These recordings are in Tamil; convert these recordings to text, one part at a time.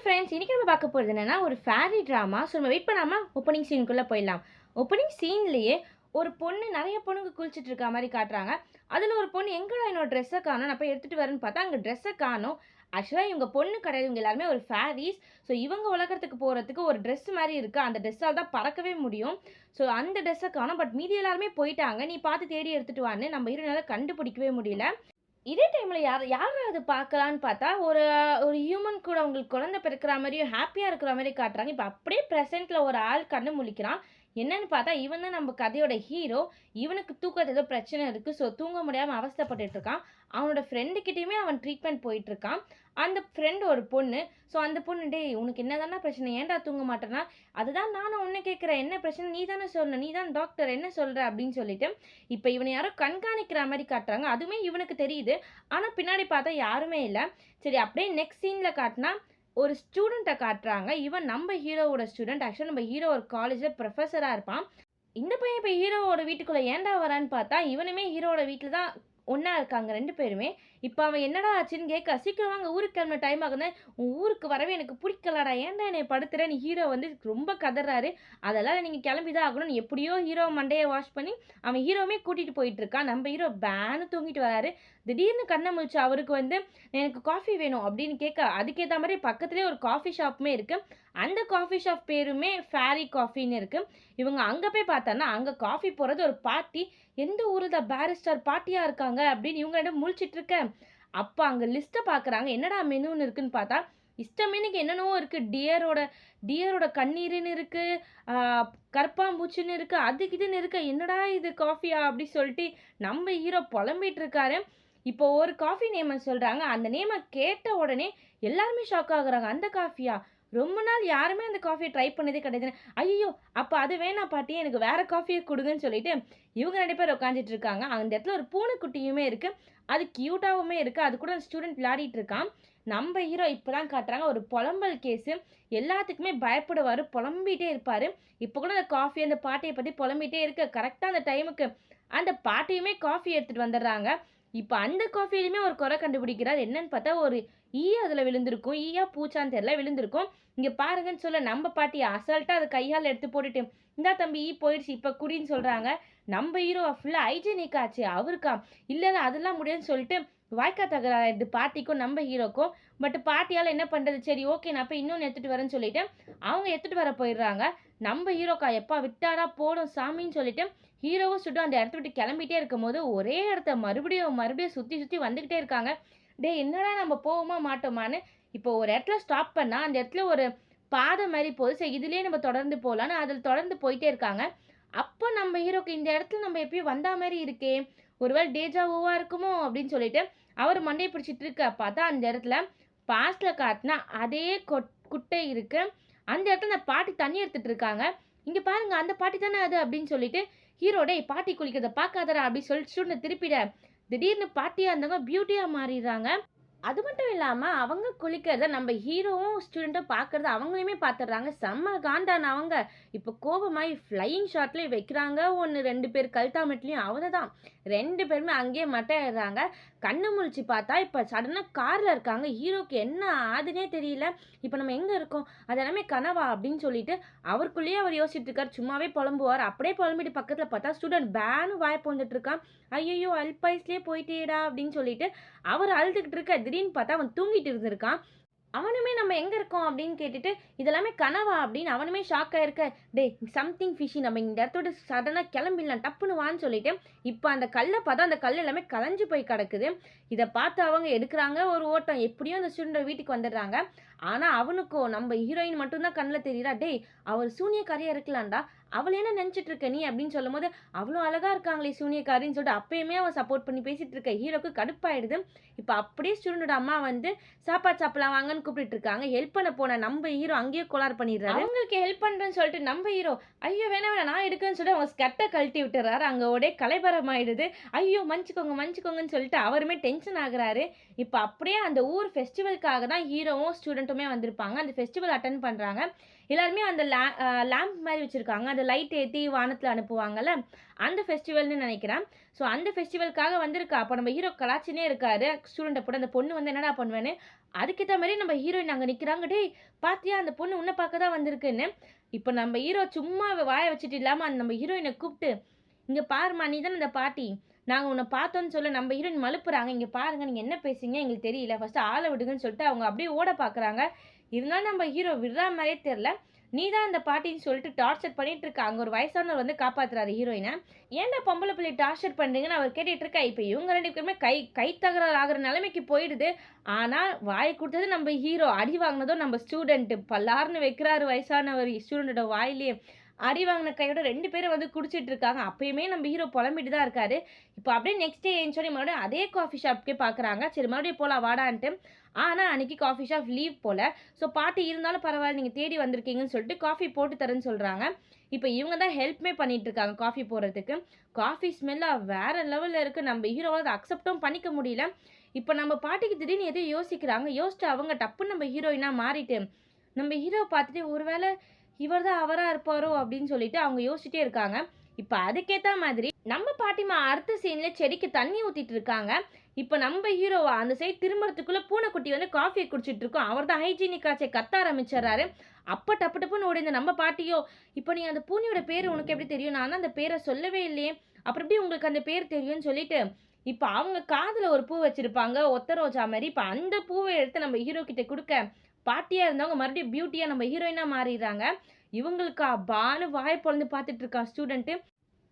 ஃப்ரெண்ட்ஸ், இன்னைக்கு நம்ம பார்க்க போகிறது என்னன்னா ஒரு ஃபேரி ட்ராமா. ஸோ நம்ம வெயிட் பண்ணாமல் ஓப்பனிங் சீனுக்குள்ளே போயிடலாம். ஓப்பனிங் சீன்லேயே ஒரு பொண்ணு நிறைய பொண்ணுங்க குளிச்சுட்டு இருக்க மாதிரி காட்டுறாங்க. அதில் ஒரு பொண்ணு எங்கடா என்னோட ட்ரெஸ்ஸை காணும், நான் போய் எடுத்துகிட்டு வரேன்னு பார்த்தா அங்கே ட்ரெஸ்ஸை காணும். ஆக்சுவலாக இவங்க பொண்ணு கிடையாது, இவங்க எல்லாருமே ஒரு ஃபேரிஸ். ஸோ இவங்க உலகத்துக்கு போகிறதுக்கு ஒரு ட்ரெஸ் மாதிரி இருக்குது, அந்த ட்ரெஸ்ஸால் தான் பறக்கவே முடியும். ஸோ அந்த ட்ரெஸ்ஸை காணும். பட் மீதி எல்லாருமே போயிட்டாங்க, நீ பார்த்து தேடி எடுத்துகிட்டு வான்னு நம்ம ஹீரோனால கண்டுபிடிக்கவே முடியல. இதே டைமில் யாராவது பார்க்கலான்னு பார்த்தா ஒரு ஒரு ஹியூமன் கூட அவங்களுக்கு குழந்தை பிறக்கிற மாதிரியும் ஹாப்பியாக இருக்கிற மாதிரி காட்டுறாங்க. இப்போ அப்படியே ப்ரெசென்ட்டில் ஒரு ஆள் கண்ணு முழிக்கிறான். என்னன்னு பார்த்தா இவன் தான் நம்ம கதையோட ஹீரோ. இவனுக்கு தூக்கத்து ஏதோ பிரச்சனை இருக்குது. ஸோ தூங்க முடியாமல் அவஸ்தைப்பட்டுட்டு இருக்கான். அவனோட ஃப்ரெண்டுக்கிட்டேயுமே அவன் ட்ரீட்மெண்ட் போயிட்டுருக்கான். அந்த ஃப்ரெண்டு ஒரு பொண்ணு. ஸோ அந்த பொண்ணு, டேய் உனக்கு என்ன தானே பிரச்சனை, ஏன்டா தூங்க மாட்டேன்னா, அதுதான் நானும் ஒன்று கேட்குறேன், என்ன பிரச்சனை நீ தானே சொல்லணும், நீ தான் டாக்டர் என்ன சொல்கிற அப்படின்னு சொல்லிட்டு இப்போ இவனை யாரோ கண்காணிக்கிற மாதிரி காட்டுறாங்க. அதுவுமே இவனுக்கு தெரியுது. ஆனால் பின்னாடி பார்த்தா யாருமே இல்லை. சரி, அப்படியே நெக்ஸ்ட் சீனில் காட்டினா ஒரு ஸ்டூடெண்ட்டை காட்டுறாங்க. இவன் நம்ம ஹீரோவோட ஸ்டூடெண்ட். ஆக்சுவலாக நம்ம ஹீரோ ஒரு காலேஜில் ப்ரொஃபஸராக இருப்பான். இந்த பையன் இப்போ ஹீரோவோட வீட்டுக்குள்ளே ஏன்டா வரான்னு பார்த்தா இவனுமே ஹீரோவோட வீட்டில் தான் ஒன்றா இருக்காங்க ரெண்டு பேருமே. இப்போ அவன் என்னடா ஆச்சுன்னு கேட்க, சீக்கிரம் வாங்க ஊருக்கு கிளம்ப டைம் ஆகுது, உன் ஊருக்கு வரவே எனக்கு பிடிக்கலடா, ஏன்டா என்னை படுத்துறேன்னு ஹீரோ வந்து ரொம்ப கதறாரு. அதெல்லாம் நீங்கள் கிளம்பி தான் ஆகணும்னு எப்படியோ ஹீரோ மண்டையை வாஷ் பண்ணி அவன் ஹீரோவுமே கூட்டிகிட்டு போயிட்டு இருக்கான். நம்ம ஹீரோ பேனு தூங்கிட்டு வராரு. திடீர்னு கண்ணை முழிச்சு அவருக்கு வந்து எனக்கு காஃபி வேணும் அப்படின்னு கேட்க, அதுக்கேற்ற மாதிரி பக்கத்துலேயே ஒரு காஃபி ஷாப்புமே இருக்குது. அந்த காஃபி ஷாப் பேருமே ஃபேரி காஃபின்னு இருக்குது. இவங்க அங்கே போய் பார்த்தோன்னா அங்கே காஃபி போடுறது ஒரு பாட்டி. எந்த ஊரில் தான் பேரிஸ்டர் பாட்டியாக இருக்காங்க அப்படின்னு இவங்க ரெண்டும் முழிச்சிட்டு இருக்க. அப்போ அங்கே லிஸ்ட்டை பார்க்குறாங்க, என்னடா மெனுன்னு இருக்குன்னு பார்த்தா இஷ்டமேனுக்கு என்னென்னவோ இருக்குது. டியரோட கண்ணீருன்னு இருக்குது, கற்பாம்பூச்சின்னு இருக்குது, அதுக்கு இதுன்னு இருக்குது. என்னடா இது காஃபியா அப்படி சொல்லிட்டு நம்ம ஹீரோ புலம்பிட்டு இருக்காரு. இப்போ ஒரு காஃபி நேமை சொல்கிறாங்க. அந்த நேமை கேட்ட உடனே எல்லாருமே ஷாக் ஆகுறாங்க. அந்த காஃபியா, ரொம்ப நாள் யாருமே அந்த காஃபியை ட்ரை பண்ணதே கிடையாதுன்னு. ஐயோ, அப்போ அது வேணாம் பாட்டி, எனக்கு வேறு காஃபியை கொடுங்கன்னு சொல்லிட்டு இவங்க ரெண்டு பேர் உட்காந்துட்டு இருக்காங்க. அந்த இடத்துல ஒரு பூனைக்குட்டியுமே இருக்குது, அது க்யூட்டாகவுமே இருக்குது. அது கூட ஸ்டூடெண்ட் விளையாடிட்டு இருக்கான். நம்ம ஹீரோ இப்போ தான் காட்டுறாங்க ஒரு புலம்பல் கேஸு. எல்லாத்துக்குமே பயப்படுவார், புலம்பிகிட்டே இருப்பார். இப்போ கூட அந்த காஃபி அந்த பாட்டியை பற்றி புலம்பிகிட்டே இருக்க கரெக்டாக அந்த டைமுக்கு அந்த பாட்டியுமே காஃபி எடுத்துகிட்டு வந்துடுறாங்க. இப்போ அந்த காஃபிலையுமே ஒரு குறை கண்டுபிடிக்கிறார். என்னன்னு பார்த்தா ஒரு அதில் விழுந்திருக்கும். பூச்சான்னு தெரியல, விழுந்திருக்கும். இங்கே பாருங்கன்னு சொல்ல நம்ம பாட்டி அசால்ட்டாக அதை கையால் எடுத்து போட்டுட்டு, இந்தா தம்பி போயிடுச்சு இப்போ குடின்னு சொல்கிறாங்க. நம்ம ஹீரோ ஃபுல்லாக ஹைஜீனிக் ஆச்சு அவருக்கா, இல்லை அதெல்லாம் முடியாதுன்னு சொல்லிட்டு வாய்க்கா தகராறு பாட்டிக்கும் நம்ம ஹீரோக்கும். பட் பாட்டியால் என்ன பண்ணுறது, சரி ஓகே நான் போய் இன்னொன்று எடுத்துகிட்டு வரேன்னு சொல்லிட்டு அவங்க எடுத்துகிட்டு வர போயிடுறாங்க. நம்ம ஹீரோக்கா எப்பா விட்டாரா போடும் சாமின்னு சொல்லிட்டு ஹீரோவும் சுட்டு அந்த இடத்த விட்டு கிளம்பிட்டே இருக்கும்போது ஒரே இடத்த மறுபடியும் சுற்றி வந்துக்கிட்டே இருக்காங்க. டே என்னடா நம்ம போவோமா மாட்டோமான்னு இப்போ ஒரு இடத்துல ஸ்டாப் பண்ணால் அந்த இடத்துல ஒரு பாதை மாதிரி போகுது. சரி இதுலேயே நம்ம தொடர்ந்து போகலான்னு அதில் தொடர்ந்து போயிட்டே இருக்காங்க. அப்போ நம்ம ஹீரோக்கு இந்த இடத்துல நம்ம எப்பயும் வந்தா மாதிரி இருக்கே, ஒருவேளை டேஜாவோவாக இருக்குமோ அப்படின்னு சொல்லிட்டு அவர் மண்டையை பிடிச்சிட்டு இருக்க பார்த்தா அந்த இடத்துல பாஸ்டில் காட்டினா அதே குட்டை இருக்குது. அந்த இடத்துல அந்த பாட்டி தண்ணி எடுத்துகிட்டு இருக்காங்க. இங்கே பாருங்கள் அந்த பாட்டி தானே அது அப்படின்னு சொல்லிட்டு ஹீரோடே பாட்டி குளிக்கிறத பார்க்காதரா அப்படின்னு சொல்லிட்டு ஸ்டூடெண்ட் திருப்பிட திடீர்னு பாட்டியாக இருந்தவங்க பியூட்டியாக மாறிடுறாங்க. அது மட்டும் இல்லாமல் அவங்க குளிக்கிறத நம்ம ஹீரோவும் ஸ்டூடெண்ட்டும் பார்க்குறத அவங்களையுமே பார்த்துடுறாங்க. செம்ம காண்டான அவங்க இப்போ கோபமாகி ஃப்ளையிங் ஷாட்லேயே வைக்கிறாங்க. ஒன்று ரெண்டு பேர் கழுத்தாமட்லேயும் அவனை தான் ரெண்டு பேருமே அங்கேயே மட்டையிடுறாங்க. கண்ணு முழிச்சு பார்த்தா இப்போ சடனாக காரில் இருக்காங்க. ஹீரோக்கு என்ன ஆகுதுன்னே தெரியல. இப்போ நம்ம எங்கே இருக்கோம், அது எல்லாமே கனவா அப்படின்னு சொல்லிட்டு அவருக்குள்ளேயே அவர் யோசிச்சுட்டு இருக்கார். சும்மாவே புலம்புவார். அப்படியே புலம்பிட்டு பக்கத்தில் பார்த்தா ஸ்டூடெண்ட் பேனு வாய்ப்பு வந்துட்டு இருக்கான். ஐயோ அல்பாய்ஸ்லேயே போயிட்டேடா அப்படின்னு சொல்லிட்டு அவர் அழுதுகிட்டு இருக்க. திடீர்னு பார்த்தா அவன் தூங்கிட்டு இருந்திருக்கான். அவனுமே நம்ம எங்கே இருக்கோம் அப்படின்னு கேட்டுட்டு இதெல்லாமே கனவா அப்படின்னு அவனுமே ஷாக் ஆயிருக்க. டே சம்திங் ஃபிஷி, நம்ம இந்த இடத்தோட சடனாக கிளம்பிடலாம் டப்புன்னு வான்னு சொல்லிட்டு இப்போ அந்த கல்லை பார்த்தா அந்த கல் எல்லாமே கலைஞ்சு போய் கிடக்குது. இதை பார்த்து அவங்க எடுக்கிறாங்க ஒரு ஓட்டம். எப்படியும் அந்த ஸ்டூடெண்ட் வீட்டுக்கு வந்துடுறாங்க. ஆனால் அவனுக்கும் நம்ம ஹீரோயின் மட்டும்தான் கண்ணில் தெரியுறா. டே அவர் சூனியக்காரியாக இருக்கலாம்டா, அவளை என்ன நினச்சிட்டு இருக்க நீ அப்படின்னு சொல்லும் போது அவ்வளோ அழகாக இருக்காங்களே சூனியக்காரின்னு சொல்லிட்டு அப்பயுமே அவன் சப்போர்ட் பண்ணி பேசிகிட்டு இருக்க. ஹீரோக்கு கடுப்பாயிடுது. இப்போ அப்படியே ஸ்டூடெண்டோட அம்மா வந்து சாப்பாடு சாப்பிடலாம் வாங்கன்னு கூப்பிட்டு இருக்காங்க. ஹெல்ப் பண்ண போன நம்ம ஹீரோ அங்கேயே கோளாறு பண்ணிடுறாரு. அவங்களுக்கு ஹெல்ப் பண்ணுறேன்னு சொல்லிட்டு நம்ம ஹீரோ ஐயோ வேணாம் நான் எடுக்கிறேன்னு சொல்லிட்டு அவங்க ஸ்கட்டை கழட்டி விட்டுறாரு. அங்கே ஒரே கலைபரம் ஆயிடுது. ஐயோ மன்னிச்சுக்கோங்கன்னு சொல்லிட்டு அவருமே டென்ஷன் ஆகுறாரு. இப்போ அப்படியே அந்த ஊர் ஃபெஸ்டிவலுக்காக தான் ஹீரோவும் ஸ்டூடெண்ட்டுமே வந்திருப்பாங்க. அந்த ஃபெஸ்டிவல் அட்டன் பண்ணுறாங்க. எல்லாருமே அந்த லேம்ப் மாதிரி வச்சுருக்காங்க. அந்த லைட் ஏற்றி வானத்தில் அனுப்புவாங்கள்ல, அந்த ஃபெஸ்டிவல்னு நினைக்கிறேன். ஸோ அந்த ஃபெஸ்டிவலுக்காக வந்திருக்கா. அப்போ நம்ம ஹீரோ கலாச்சினே இருக்காரு ஸ்டூடெண்ட்டை போட்டு. அந்த பொண்ணு வந்து என்னடா பண்ணுவேன்னு அதுக்கேத்த மாரி நம்ம ஹீரோயின் அங்க நிக்கிறாங்க. "டேய் பாத்தியா அந்த பொண்ணு உன்ன பாக்க தான் வந்திருக்குன்னு." இப்ப நம்ம ஹீரோ சும்மா வாய வச்சுட்டு இல்லாம அந்த நம்ம ஹீரோயின கூப்ட்டு, "இங்க பாரும்மா நீ தான அந்த பாட்டி. நாங்க உன்ன பார்த்தோம்ன்னு சொல்ல." நம்ம ஹீரோயின் மழுப்புறாங்க. "இங்க பாருங்க நீங்க என்ன பேசுறீங்க எங்களுக்கு தெரியல. ஃபர்ஸ்ட்டு ஆள விடுங்கன்னு" சொல்லிட்டு அவங்க அப்படியே ஓட பாக்குறாங்க. இருந்தாலும் நம்ம ஹீரோ விடுறா மாரியே தெர்ல. "நீ தான் அந்த பாட்டின்னு" சொல்லிட்டு டார்ச்சர் பண்ணிட்டு இருக்கா. அங்க ஒரு வயசானவர் வந்து காப்பாத்துறாரு ஹீரோயின. "ஏன்டா பொம்பள புள்ளைய டார்ச்சர் பண்றீங்கன்னு?" அவர் கேட்டுட்டு இருக்கா. இப்ப இவங்க 2 பேருமே கை தகராறு ஆகுற நிலைமைக்கு போயிடுது. ஆனா, வாய குடுத்தது நம்ம ஹீரோ. அடி வாங்குனதும் நம்ம ஸ்டூடண்ட். பல்லார்ன்னு வைக்கிறாரு வயசானவர் ஸ்டூடண்டோட வாயிலேயே. அடி வாங்குன கையோட 2 பேரும் வந்து குடிச்சிட்டு இருக்காங்க. அப்பயுமே நம்ம ஹீரோ புலம்பிட்டு தான் இருக்காரு. இப்ப அப்படியே நெக்ஸ்ட் டே எந்திச்சோனே மறுபடியும் அதே காஃபி ஷாப்க்கே பார்க்குறாங்க. சரி மறுபடியும் போலாம் வாடான்ட்டு. ஆனா, அன்னைக்கு காஃபி ஷாப் லீவ் போல. ஸோ பாட்டி இருந்தாலும் பரவால்ல நீங்க தேடி வந்திருக்கீங்கன்னு சொல்லிட்டு காஃபி போட்டு தரேன்னு சொல்றாங்க. இப்ப இவங்க தான் ஹெல்ப்புமே பண்ணிட்டு இருக்காங்க காஃபி போடுறதுக்கு. காஃபி ஸ்மெல்லா வேற லெவல்ல இருக்கு. நம்ம ஹீரோவால அத அக்செப்ட்டும் பண்ணிக்க முடியல. இப்ப நம்ம பாட்டிக்கு திடீர்னு ஏதோ யோசிக்கிறாங்க. யோசிச்சு அவங்க டப்புன்னு நம்ம ஹீரோயினா மாறிட்டு, நம்ம ஹீரோவ பார்த்துட்டு ஒருவேள இவர் தான் அவரா இருப்பாரோ! அப்படின்னு சொல்லிட்டு அவங்க யோசிச்சுட்டே இருக்காங்க. இப்ப அதுக்கேத்த மாதிரி நம்ம பாட்டிம்மா அடுத்த சீன்ல செடிக்கு தண்ணி ஊத்திட்டு இருக்காங்க. இப்ப நம்ம ஹீரோவா அந்த சைடு திரும்புறதுக்குள்ள பூனைக்குட்டி வந்து காஃபிய குடிச்சிட்டு இருக்கும். அவர் தான் ஹைஜீனிக் ஆச்சே கத்த ஆரம்பிச்சர்றாரு. அப்ப டப்பு டப்புன்னு ஓடி இந்த நம்ம பாட்டியோ, "இப்ப நீ அந்த பூனையோட பேரு உனக்கு எப்படி தெரியும்? நான் தான் அந்த பேர சொல்லவே இல்லையே! அப்புறம் எப்படி உங்களுக்கு அந்த பேர் தெரியும்ன்னு?" சொல்லிட்டு, இப்ப அவங்க காதுல ஒரு பூ வச்சிருப்பாங்க. ஒத்த ரோஜா மாரி. இப்ப அந்த பூவ எடுத்து நம்ம ஹீரோ கிட்ட குடுக்க, பாட்டியா இருந்தவங்க மறுபடியும் பியூட்டியா நம்ம ஹீரோயினா மாறிர்றாங்க. இவங்களுக்கா பான்னு வாய பொளந்து பார்த்துட்டு இருக்கா ஸ்டூடண்ட்.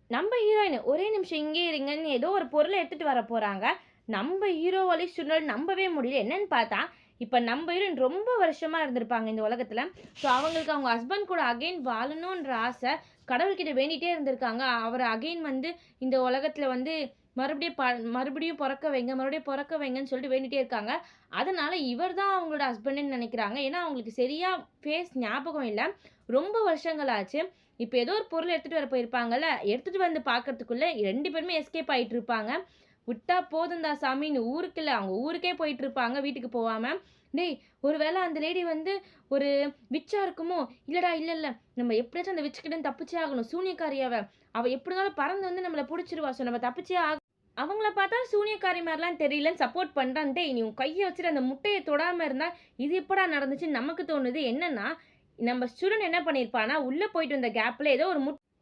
நம்ம ஹீரோயின் ஒரே நிமிஷம் இங்கேயே இருங்கன்னு ஏதோ ஒரு பொருள எடுத்துட்டு வர போறாங்க. நம்ம ஹீரோவாலயும் ஸ்டூடண்ட் நம்பவே முடியல. என்னன்னு பார்த்தா, இப்ப நம்ம ஹீரோயின் ரொம்ப வருஷமா இருந்திருப்பாங்க இந்த உலகத்துல. ஸோ அவங்களுக்கு அவங்க ஹஸ்பண்ட் கூட அகைன் வாழணுன்ற ஆசை. கடவுள்கிட்ட வேண்டிட்டே இருந்திருக்காங்க. அவர அகைன் வந்து இந்த உலகத்துல வந்து மறுபடியும் மறுபடியும் பொறக்க வைங்க, மறுபடியும் பொறக்க வைங்கன்னு சொல்லிட்டு வேண்டிட்டே இருக்காங்க. அதனால இவர் தான் அவங்களோட ஹஸ்பண்டுன்னு நெனைக்கிறாங்க. ஏன்னா அவங்களுக்கு சரியா ஃபேஸ் ஞாபகம் இல்ல. ரொம்ப வருஷங்கள் ஆச்சு. இப்ப ஏதோ ஒரு பொருள் எடுத்துட்டு வர போயிருப்பாங்கல்ல, எடுத்துட்டு வந்து பார்க்கறதுக்குள்ள 2 பேருமே எஸ்கேப் ஆயிட்டு இருப்பாங்க. விட்டா போதும்டா சாமின்னு ஊருக்குள்ள அவங்க ஊருக்கே போயிட்டு இருப்பாங்க வீட்டுக்கு போவாம. "டேய்! ஒரு வேள அந்த லேடி வந்து ஒரு விட்ச்சா இருக்குமோ?" "இல்லடா, இல்ல, இல்ல. நம்ம எப்படியாச்சும் அந்த விட்ச் கிட்டருந்து தப்பிச்சே ஆகணும். சூனியக்காரி அவ. அவ எப்படி இருந்தாலும் பறந்து வந்து நம்மள புடிச்சிருவா. ஸோ நம்ம தப்பிச்சே அவங்கள பார்த்தா சூனியக்காரி மாரிலாம் தெரியலன்னு சப்போர்ட் பண்றான். டேய்! நீ உன் கைய வச்சுட்டு அந்த முட்டைய தொடாம இருந்தா, இது எப்படா நடந்துச்சுன்னு நமக்கு தோணுது. என்னன்னா, நம்ம ஸ்டூடண்ட் என்ன பண்ணியிருப்பான்னா, உள்ள போயிட்டு இருந்த கேப்ல ஏதோ ஒரு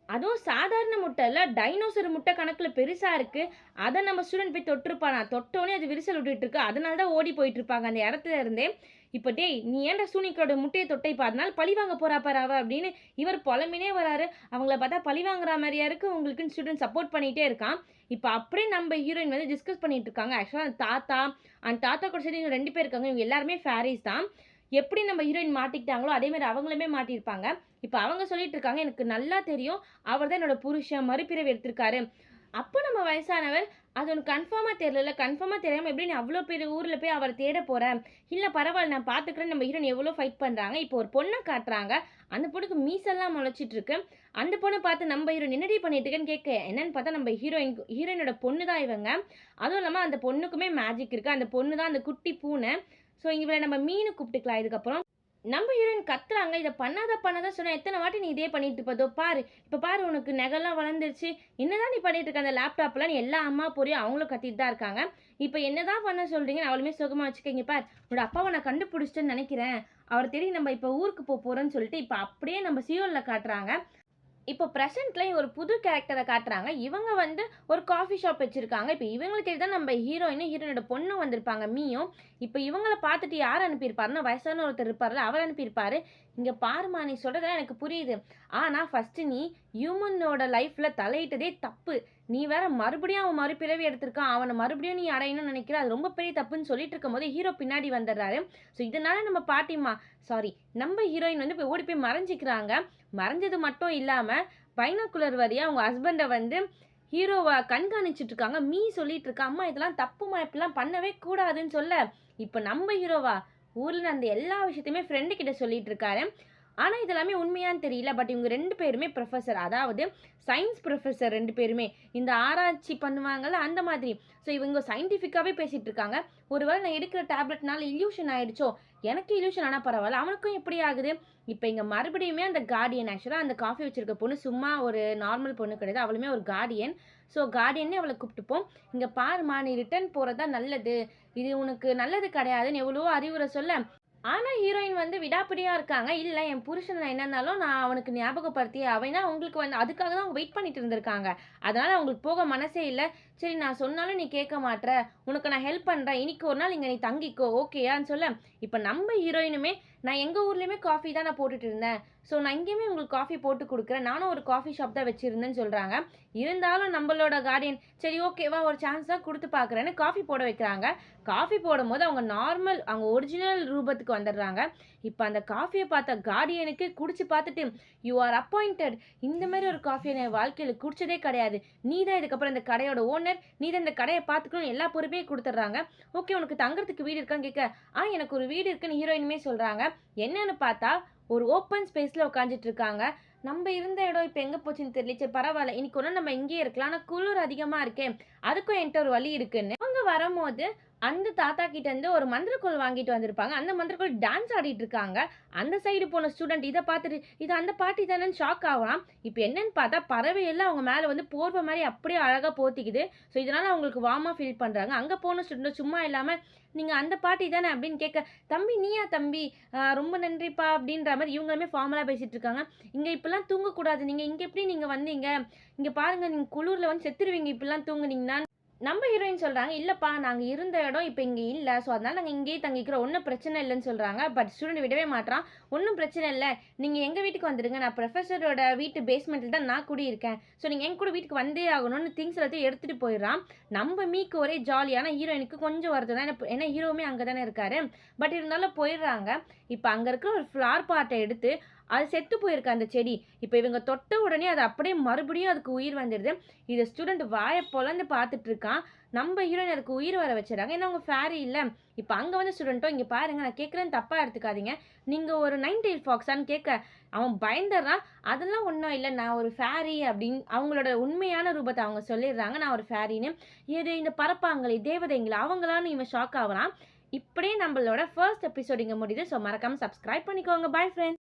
அதுவும் சாதாரண முட்டை இல்ல, டைனோசர் முட்டை கணக்குல பெருசா இருக்கு. அத நம்ம ஸ்டூடண்ட் போய் தொட்டுருப்பானா, தொட்டோனே அது விரிசல் விட்டுட்டு இருக்கு. அதனால தான் ஓடி போயிட்டு இருப்பாங்க அந்த இடத்துல இருந்தே. இப்ப "டேய்! நீ ஏன்டா சூனியக்கோட முட்டைய தொட்ட? இப்ப அதனால பழி வாங்க போறா பாரு அவ" அப்படின்னு இவர் பொலம்பினே வராரு. அவங்கள பார்த்தா பழி வாங்குறா மாரியா இருக்கு. உங்களுக்குன்னு ஸ்டூடண்ட் சப்போர்ட் பண்ணிட்டே இருக்கான். இப்ப அப்படியே நம்ம ஹீரோயின் வந்து டிஸ்கஸ் பண்ணிட்டு இருக்காங்க. ஆக்சுவலா அந்த தாத்தா, அந்த தாத்தா கூட சேர்த்து இவங்க 2 பேர் இருக்காங்க. இவங்க எல்லாருமே ஃபேரீஸ் தான். எப்படி நம்ம ஹீரோயின் மாட்டிக்கிட்டாங்களோ, அதே மாரி அவங்களுமே மாட்டியிருப்பாங்க. இப்ப அவங்க சொல்லிட்டு இருக்காங்க, "எனக்கு நல்லா தெரியும். அவர் தான் என்னோட புருஷன். மறுபிறவி எடுத்திருக்காரு." அப்ப நம்ம வயசானவர், "அது உனக்கு கன்ஃபார்மா தெரியலல்ல. கன்ஃபார்மா தெரியாம எப்படி நீ அவ்ளோ பெரிய ஊர்ல போய் அவர தேட போற? இல்ல பரவால்ல நான் பார்த்துக்கிறேன்னு" நம்ம ஹீரோயின் எவ்வளோ ஃபைட் பண்றாங்க. இப்போ ஒரு பொண்ண காட்டுறாங்க. அந்த பொண்ணுக்கு மீசெல்லாம் முளைச்சிட்டு இருக்கு. அந்த பொண்ண பார்த்து நம்ம ஹீரோயின், "என்னடி பண்ணிட்டு இருக்கன்னு?" கேட்க, என்னன்னு பார்த்தா நம்ம ஹீரோயினோட பொண்ணு தான் இவங்க. அதுவும் இல்லாம அந்த பொண்ணுக்குமே மேஜிக் இருக்கு. அந்த பொண்ணு தான் அந்த குட்டி பூனை. ஸோ இவள நம்ம மீனு கூப்பிட்டுக்கலாம் இதுக்கப்புறம். நம்ம ஹீரோயின் கத்துறாங்க. "இத பண்ணாத பண்ணாத சொன்னா எத்தன வாட்டி நீ இதே பண்ணிட்டு இருப்ப? இதோ பாரு. இப்ப பாரு உனக்கு நெகம்லாம் வளர்ந்துருச்சு. என்னதான் நீ பண்ணிட்டு இருக்க அந்த லேப்டாப்லன்னு" எல்லா அம்மா பொரியும் அவங்களும் கத்திட்டு தான் இருக்காங்க. இப்ப என்னதான் பண்ண சொல்றீங்கன்னு அவளுமே சுகமா வச்சுக்க, "இங்க பாரு உன்னோட அப்பாவ நான் கண்டுபிடிச்சிட்டேன்னு நெனைக்கிறேன். அவர தேடி நம்ம இப்ப ஊருக்கு போறோம்ன்னு" சொல்லிட்டு இப்ப அப்படியே நம்ம சியோல்ல காட்டுறாங்க. இப்போ பிரசன்ட்ல ஒரு புது கேரக்டர காட்டுறாங்க. இவங்க வந்து ஒரு காஃபி ஷாப் வச்சிருக்காங்க. இப்ப இவங்களுக்கு தான் நம்ம ஹீரோயினோட பொண்ணும் வந்திருப்பாங்க மீயும். இப்ப இவங்கள பார்த்துட்டு யார் அனுப்பியிருப்பாருன்னா, வயசான ஒருத்தர் இருப்பார்ல, அவர் அனுப்பியிருப்பாரு. "இங்க பாரும்மா நீ சொல்றதெல்லாம் எனக்கு புரியுது. ஆனா ஃபர்ஸ்ட்டு நீ ஹியூமனோட லைஃப்ல தலையிட்டதே தப்பு. நீ வேற மறுபடியும் அவன் மறுபிறவி எடுத்திருக்கான். அவன மறுபடியும் நீ அடையணும்னு நினைக்கிற. அது ரொம்ப பெரிய தப்புன்னு" சொல்லிட்டு இருக்கும்போது ஹீரோ பின்னாடி வந்துடுறாரு. ஸோ இதனால நம்ம பாட்டிம்மா சாரி நம்ம ஹீரோயின் வந்து போய் ஓடி போய் மறைஞ்சுக்கிறாங்க. மறைஞ்சது மட்டும் இல்லாம, பைனாகுலர் வழியா அவங்க ஹஸ்பண்ட வந்து ஹீரோவ கண்காணிச்சுட்டு இருக்காங்க. சொல்லிட்டு இருக்கா, "அம்மா இதெல்லாம் தப்பும்மா. இப்படிலாம் பண்ணவே கூடாதுன்னு" சொல்ல, இப்ப நம்ம ஹீரோவா ஊர்ல நடந்த எல்லா விஷயத்தையுமே ஃப்ரெண்டு கிட்ட சொல்லிட்டு இருக்காரு. ஆனா இது எல்லாமே உண்மையான்னு தெரியல. பட் இவங்க 2 பேருமே ப்ரொஃபசர். அதாவது சயின்ஸ் ப்ரொஃபசர் 2 பேருமே. இந்த ஆராய்ச்சி பண்ணுவாங்கல்ல அந்த மாதிரி. ஸோ இவங்க சயின்டிஃபிக்காவே பேசிட்டு இருக்காங்க. ஒருவேளை நான் எடுக்கிற டேப்லெட்னால இல்யூஷன் ஆயிடுச்சோ? எனக்கு இல்யூஷன் ஆனா பரவால்ல. அவனுக்கும் எப்படி ஆகுது? இப்ப இங்க மறுபடியுமே அந்த கார்டியன் ஆக்சுவலா அந்த காஃபி வச்சிருக்க பொண்ணு சும்மா ஒரு நார்மல் பொண்ணு கிடையாது. அவளுமே ஒரு கார்டியன். ஸோ கார்டியன்னே அவள கூப்ட்டுப்போம். "இங்க பாரும்மா, நீ ரிட்டர்ன் போறது தான் நல்லது. இது உனக்கு நல்லது கிடையாதுன்னு" எவ்வளவோ அறிவுரை சொல்ல, ஆனா ஹீரோயின் வந்து விடாப்பிடியா இருக்காங்க. இல்ல என் புருஷன் என்னன்னாலும் நான் அவனுக்கு ஞாபகப்படுத்தியே அவன்னா அவங்களுக்கு வந்து அதுக்காக தான் அவங்க வெயிட் பண்ணிட்டு இருந்திருக்காங்க. அதனால அவங்களுக்கு போக மனசே இல்ல. சரி நான் சொன்னாலும் நீ கேட்க மாட்ற. உனக்கு நான் ஹெல்ப் பண்றேன். இன்னைக்கு ஒரு நாள் இங்க நீ தங்கிக்கோ. ஓகேயான்னு சொல்ல, இப்ப நம்ம ஹீரோயினுமே நான் எங்க ஊர்லயுமே காஃபி தான் நான் போட்டுட்டு இருந்தேன். ஸோ நான் இங்கேயுமே உங்களுக்கு காஃபி போட்டு குடுக்குறேன். நானும் ஒரு காஃபி ஷாப் தான் வச்சிருந்தேன்னு சொல்றாங்க. இருந்தாலும் நம்மளோட கார்டியன் சரி ஓகேவா ஒரு சான்ஸ் தான் குடுத்து பார்க்குறேன்னு காஃபி போட வைக்கிறாங்க. காஃபி போடும்போது அவங்க நார்மல் அவங்க ஒரிஜினல் ரூபத்துக்கு வந்துடுறாங்க. இப்ப அந்த காஃபிய பார்த்த கார்டியனுக்கு குடிச்சு பார்த்துட்டு, "யூ ஆர் அப்பாயிண்டட். இந்த மாரி ஒரு காஃபிய நான் என் வாழ்க்கையில குடிச்சதே கிடையாது. நீ தான் இதுக்கப்புறம் இந்த கடையோட ஓனர். நீ தான் இந்த கடைய பார்த்துக்கணும்னு" எல்லா பொறுப்பையும் குடுத்துடுறாங்க. "ஓகே உனக்கு தங்குறதுக்கு வீடு இருக்கான்னு?" கேட்க, எனக்கு ஒரு வீடு இருக்குன்னு" ஹீரோயினுமே சொல்றாங்க. என்னன்னு பார்த்தா, ஒரு ஓப்பன் ஸ்பேஸ்ல உட்காந்துட்டு இருக்காங்க. நம்ம இருந்த இடம் இப்ப எங்க போச்சுன்னு தெரியல. சரி பரவால்ல. இன்னைக்கு ஒரு நாள் நம்ம இங்கேயே இருக்கலாம். ஆனா குளிர் அதிகமா இருக்கே. அதுக்கும் என்ட்ட ஒரு வழி இருக்குன்னு. அவங்க வரும்போது அந்த தாத்தா கிட்ட இருந்து ஒரு மந்திரக்கோல் வாங்கிட்டு வந்திருப்பாங்க. அந்த மந்திரக்கோல் டான்ஸ் ஆடிட்டு இருக்காங்க. அந்த சைடு போன ஸ்டூடண்ட் இத பார்த்துட்டு, "இது அந்த பாட்டி தானேன்னு" ஷாக் ஆகுறான். இப்ப என்னன்னு பார்த்தா பறவை எல்லாம் அவங்க மேல வந்து போர்வை மாரி அப்படியே அழகா போத்திக்குது. ஸோ இதனால அவங்களுக்கு வார்மா ஃபீல் பண்றாங்க. அங்க போன ஸ்டூடண்ட் சும்மா இல்லாம, "நீங்க அந்த பாட்டி தானே?" அப்படின்னு கேட்க, "தம்பி நீயா தம்பி? ரொம்ப நன்றிப்பா" அப்படின்ற மாரி இவங்களுமே ஃபார்மலா பேசிட்டு இருக்காங்க. "இங்க இப்படிலாம் தூங்கக்கூடாது. நீங்க இங்க எப்படி நீங்க வந்தீங்க? இங்க பாருங்க நீங்க குளுர்ல வந்து செத்துருவீங்க இப்படிலாம் தூங்குனீங்கன்னா" நம்ம ஹீரோயின் சொல்றாங்க, "இல்லப்பா நாங்க இருந்த இடம் இப்ப இங்க இல்ல. ஸோ அதனால நாங்க இங்கேயே தங்கிக்கிறோம். ஒண்ணும் பிரச்சனை இல்லன்னு" சொல்றாங்க. பட் ஸ்டூடண்ட் விடவே மாட்றான். "ஒண்ணும் பிரச்சனை இல்ல. நீங்க எங்க வீட்டுக்கு வந்துருங்க. நான் புரொஃபசரோட வீட்டு பேஸ்மெண்ட்ல தான் நான் குடியிருக்கேன். ஸோ நீங்க என் கூட வீட்டுக்கு வந்தே ஆகணும்னு" திங்ஸ் எல்லாத்தையும் எடுத்துட்டு போயிடுறான். நம்ம மீக்கு ஒரே ஜாலி. ஆனா ஹீரோயினுக்கு கொஞ்சம் வருத்தம் தான். ஏன்னா ஹீரோவுமே அங்க தானே இருக்காரு. பட் இருந்தாலும் போயிடுறாங்க. இப்ப அங்க இருக்கிற ஒரு ஃப்ளவர் பாட்ட எடுத்து அது செத்து போயிருக்கு அந்த செடி. இப்ப இவங்க தொட்ட உடனே அது அப்படியே மறுபடியும் அதுக்கு உயிர் வந்துடுது. இத ஸ்டூடண்ட் வாய பொளந்து பார்த்துட்டு இருக்கான். நம்ம ஹீரோயின் அதுக்கு உயிர் வர வச்சுறாங்க. ஏன்னா அவங்க ஃபேரி இல்ல. இப்ப அங்க வந்து ஸ்டூடண்ட்டும், "இங்க பாருங்க நான் கேட்கிறேன்னு தப்பா எடுத்துக்காதீங்க. நீங்க ஒரு நைன் டெயில் ஃபாக்ஸான்னு?" கேட்க அவன் பயந்துடுறான். "அதெல்லாம் ஒண்ணும் இல்ல. நான் ஒரு ஃபேரி" அப்படின்னு அவங்களோட உண்மையான ரூபத்த அவங்க சொல்லிடுறாங்க. நான் ஒரு ஃபேரின்னு. "எது இந்த பறப்பாங்களே தேவதைங்களா அவங்களான்னு?" இவன் ஷாக் ஆகுறான். இப்படியே நம்மளோட ஃபர்ஸ்ட் எபிசோட் இங்க முடியுது. ஸோ மறக்காம சப்ஸ்கிரைப் பண்ணிக்கோங்க. Bye friends.